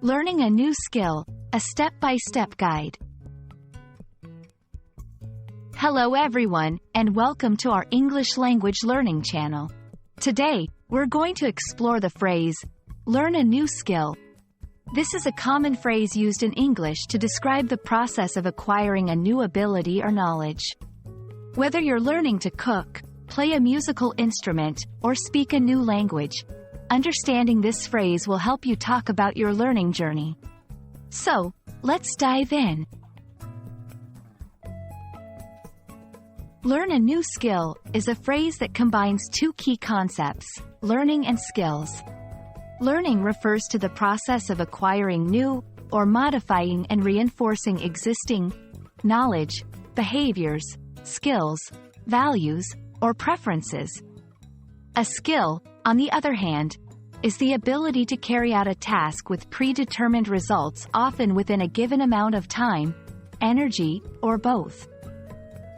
Learning a new skill, a step-by-step guide. Hello everyone, and welcome to our English language learning channel. Today, we're going to explore the phrase, learn a new skill. This is a common phrase used in English to describe the process of acquiring a new ability or knowledge. Whether you're learning to cook, play a musical instrument, or speak a new language, understanding this phrase will help you talk about your learning journey. So, let's dive in. Learn a new skill is a phrase that combines two key concepts, learning and skills. Learning refers to the process of acquiring new, or modifying and reinforcing existing, knowledge, behaviors, skills, values, or preferences. A skill, on the other hand, is the ability to carry out a task with predetermined results, often within a given amount of time, energy, or both.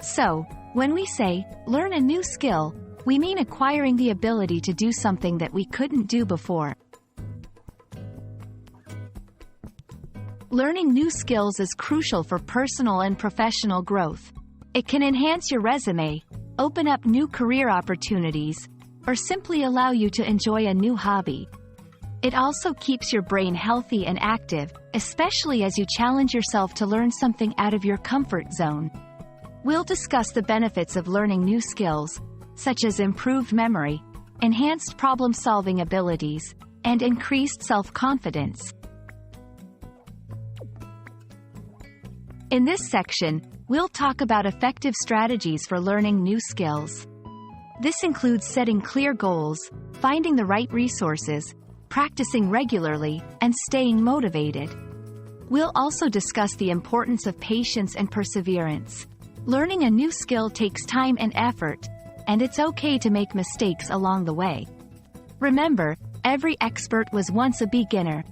So, when we say, learn a new skill, we mean acquiring the ability to do something that we couldn't do before. Learning new skills is crucial for personal and professional growth. It can enhance your resume, open up new career opportunities, or simply allow you to enjoy a new hobby. It also keeps your brain healthy and active, especially as you challenge yourself to learn something out of your comfort zone. We'll discuss the benefits of learning new skills, such as improved memory, enhanced problem-solving abilities, and increased self-confidence. In this section, we'll talk about effective strategies for learning new skills. This includes setting clear goals, finding the right resources, practicing regularly, and staying motivated. We'll also discuss the importance of patience and perseverance. Learning a new skill takes time and effort, and it's okay to make mistakes along the way. Remember, every expert was once a beginner.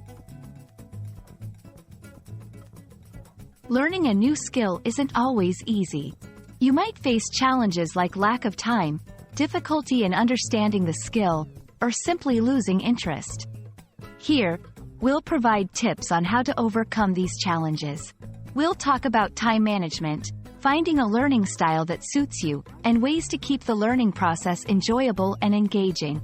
Learning a new skill isn't always easy. You might face challenges like lack of time, difficulty in understanding the skill, or simply losing interest. Here, we'll provide tips on how to overcome these challenges. We'll talk about time management, finding a learning style that suits you, and ways to keep the learning process enjoyable and engaging.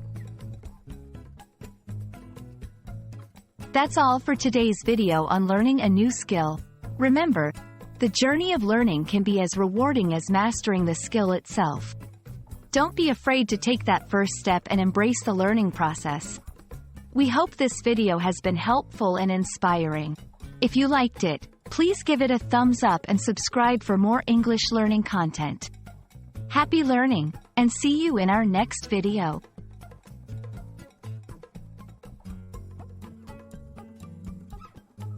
That's all for today's video on learning a new skill. Remember, the journey of learning can be as rewarding as mastering the skill itself. Don't be afraid to take that first step and embrace the learning process. We hope this video has been helpful and inspiring. If you liked it, please give it a thumbs up and subscribe for more English learning content. Happy learning, and see you in our next video.